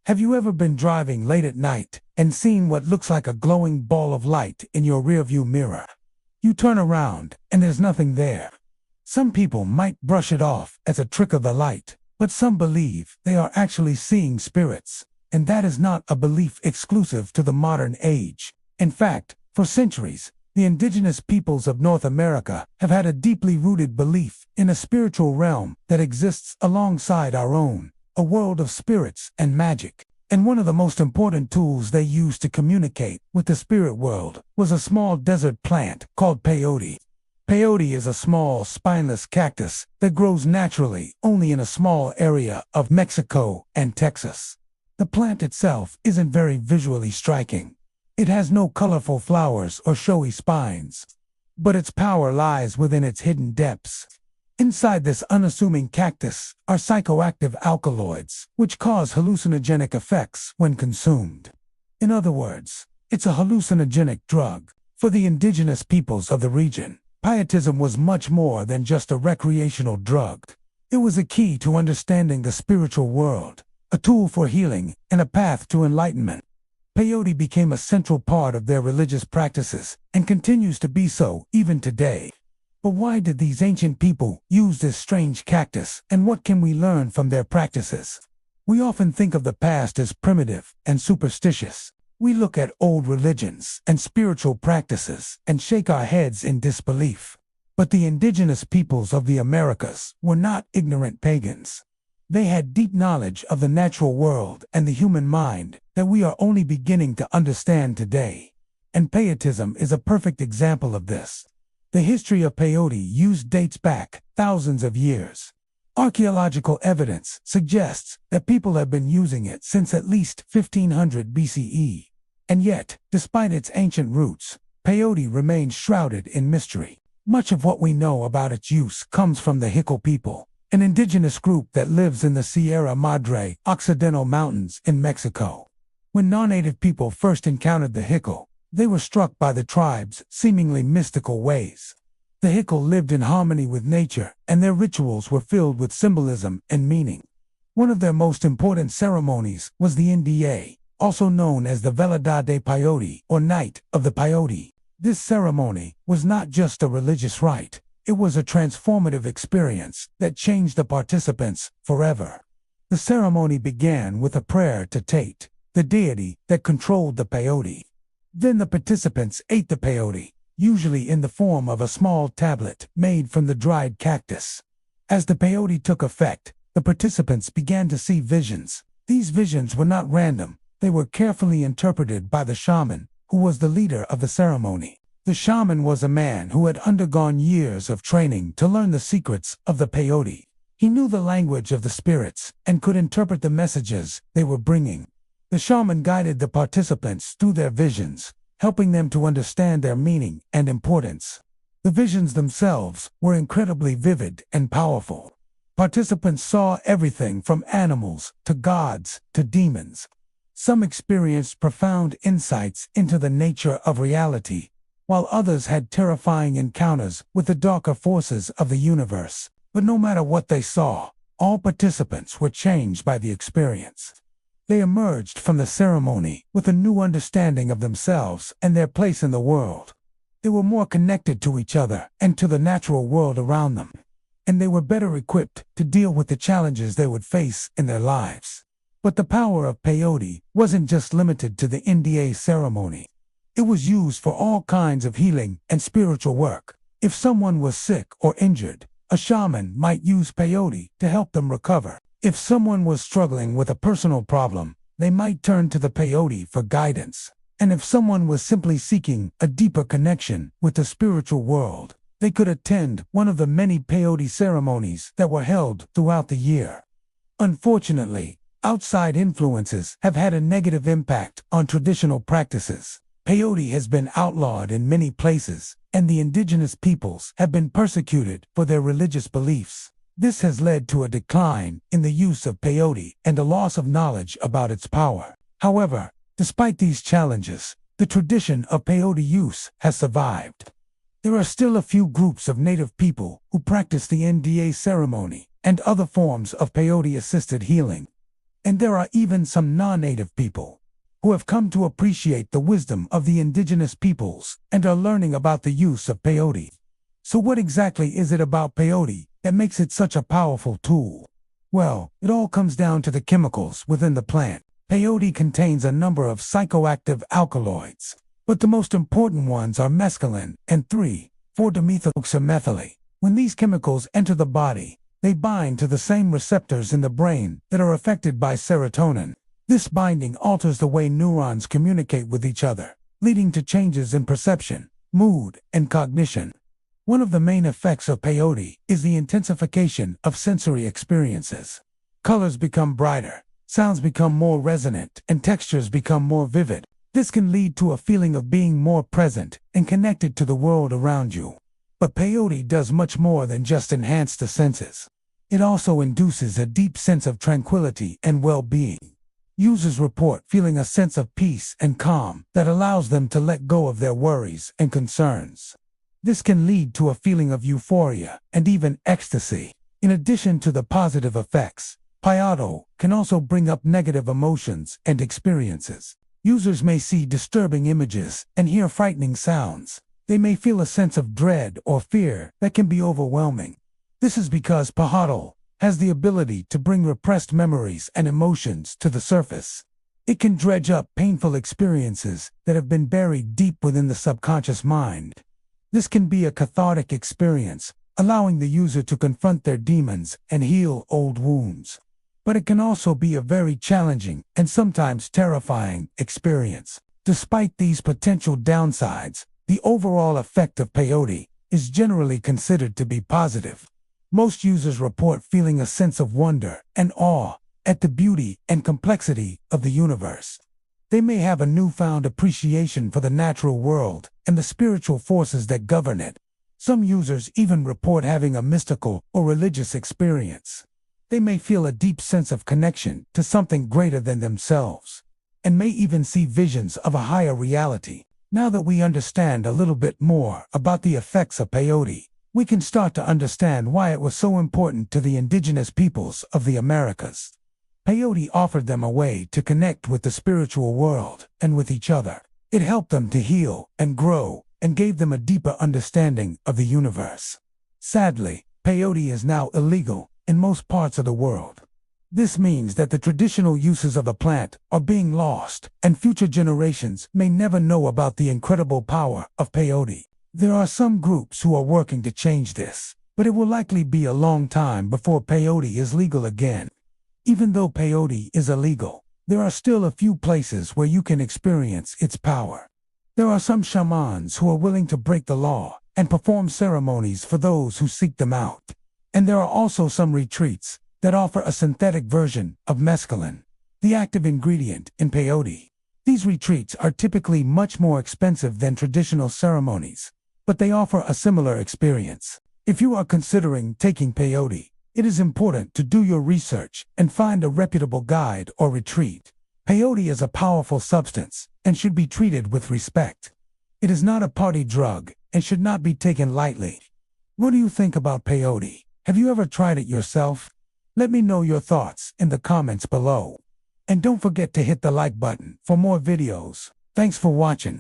Have you ever been driving late at night and seen what looks like a glowing ball of light in your rearview mirror? You turn around and there's nothing there. Some people might brush it off as a trick of the light, but some believe they are actually seeing spirits, and that is not a belief exclusive to the modern age. In fact, for centuries, the indigenous peoples of North America have had a deeply rooted belief in a spiritual realm that exists alongside our own, a world of spirits and magic. And one of the most important tools they used to communicate with the spirit world was a small desert plant called peyote. Peyote is a small, spineless cactus that grows naturally only in a small area of Mexico and Texas. The plant itself isn't very visually striking. It has no colorful flowers or showy spines, but its power lies within its hidden depths. Inside this unassuming cactus are psychoactive alkaloids, which cause hallucinogenic effects when consumed. In other words, it's a hallucinogenic drug. For the indigenous peoples of the region, Pietism was much more than just a recreational drug. It was a key to understanding the spiritual world, a tool for healing, and a path to enlightenment. Peyote became a central part of their religious practices and continues to be so even today. But why did these ancient people use this strange cactus, and what can we learn from their practices? We often think of the past as primitive and superstitious. We look at old religions and spiritual practices and shake our heads in disbelief. But the indigenous peoples of the Americas were not ignorant pagans. They had deep knowledge of the natural world and the human mind that we are only beginning to understand today. And Pietism is a perfect example of this. The history of peyote use dates back thousands of years. Archaeological evidence suggests that people have been using it since at least 1500 BCE. And yet, despite its ancient roots, peyote remains shrouded in mystery. Much of what we know about its use comes from the Hickle people, an indigenous group that lives in the Sierra Madre Occidental Mountains in Mexico. When non-native people first encountered the Hickle, they were struck by the tribe's seemingly mystical ways. The Hickle lived in harmony with nature, and their rituals were filled with symbolism and meaning. One of their most important ceremonies was the Indigenous, also known as the Velada de Peyote, or Night of the Peyote. This ceremony was not just a religious rite, it was a transformative experience that changed the participants forever. The ceremony began with a prayer to Tate, the deity that controlled the peyote. Then the participants ate the peyote, usually in the form of a small tablet made from the dried cactus. As the peyote took effect, the participants began to see visions. These visions were not random, they were carefully interpreted by the shaman, who was the leader of the ceremony. The shaman was a man who had undergone years of training to learn the secrets of the peyote. He knew the language of the spirits and could interpret the messages they were bringing. The shaman guided the participants through their visions, helping them to understand their meaning and importance. The visions themselves were incredibly vivid and powerful. Participants saw everything from animals to gods to demons. Some experienced profound insights into the nature of reality, while others had terrifying encounters with the darker forces of the universe. But no matter what they saw, all participants were changed by the experience. They emerged from the ceremony with a new understanding of themselves and their place in the world. They were more connected to each other and to the natural world around them. And they were better equipped to deal with the challenges they would face in their lives. But the power of peyote wasn't just limited to the Indigenous ceremony. It was used for all kinds of healing and spiritual work. If someone was sick or injured, a shaman might use peyote to help them recover. If someone was struggling with a personal problem, they might turn to the peyote for guidance. And if someone was simply seeking a deeper connection with the spiritual world, they could attend one of the many peyote ceremonies that were held throughout the year. Unfortunately, outside influences have had a negative impact on traditional practices. Peyote has been outlawed in many places, and the indigenous peoples have been persecuted for their religious beliefs. This has led to a decline in the use of peyote and a loss of knowledge about its power. However, despite these challenges, the tradition of peyote use has survived. There are still a few groups of native people who practice the NDA ceremony and other forms of peyote-assisted healing. And there are even some non-native people who have come to appreciate the wisdom of the indigenous peoples and are learning about the use of peyote. So what exactly is it about peyote that makes it such a powerful tool? Well, it all comes down to the chemicals within the plant. Peyote contains a number of psychoactive alkaloids, but the most important ones are mescaline and 3,4-dimethyloxymethyl. When these chemicals enter the body, they bind to the same receptors in the brain that are affected by serotonin. This binding alters the way neurons communicate with each other, leading to changes in perception, mood, and cognition. One of the main effects of peyote is the intensification of sensory experiences. Colors become brighter, sounds become more resonant, and textures become more vivid. This can lead to a feeling of being more present and connected to the world around you. But peyote does much more than just enhance the senses. It also induces a deep sense of tranquility and well-being. Users report feeling a sense of peace and calm that allows them to let go of their worries and concerns. This can lead to a feeling of euphoria and even ecstasy. In addition to the positive effects, peyote can also bring up negative emotions and experiences. Users may see disturbing images and hear frightening sounds. They may feel a sense of dread or fear that can be overwhelming. This is because peyote has the ability to bring repressed memories and emotions to the surface. It can dredge up painful experiences that have been buried deep within the subconscious mind. This can be a cathartic experience, allowing the user to confront their demons and heal old wounds. But it can also be a very challenging and sometimes terrifying experience. Despite these potential downsides, the overall effect of peyote is generally considered to be positive. Most users report feeling a sense of wonder and awe at the beauty and complexity of the universe. They may have a newfound appreciation for the natural world and the spiritual forces that govern it. Some users even report having a mystical or religious experience. They may feel a deep sense of connection to something greater than themselves, and may even see visions of a higher reality. Now that we understand a little bit more about the effects of peyote, we can start to understand why it was so important to the indigenous peoples of the Americas. Peyote offered them a way to connect with the spiritual world and with each other. It helped them to heal and grow and gave them a deeper understanding of the universe. Sadly, peyote is now illegal in most parts of the world. This means that the traditional uses of the plant are being lost, and future generations may never know about the incredible power of peyote. There are some groups who are working to change this, but it will likely be a long time before peyote is legal again. Even though peyote is illegal, there are still a few places where you can experience its power. There are some shamans who are willing to break the law and perform ceremonies for those who seek them out. And there are also some retreats that offer a synthetic version of mescaline, the active ingredient in peyote. These retreats are typically much more expensive than traditional ceremonies, but they offer a similar experience. If you are considering taking peyote, it is important to do your research and find a reputable guide or retreat. Peyote is a powerful substance and should be treated with respect. It is not a party drug and should not be taken lightly. What do you think about peyote? Have you ever tried it yourself? Let me know your thoughts in the comments below. And don't forget to hit the like button for more videos. Thanks for watching.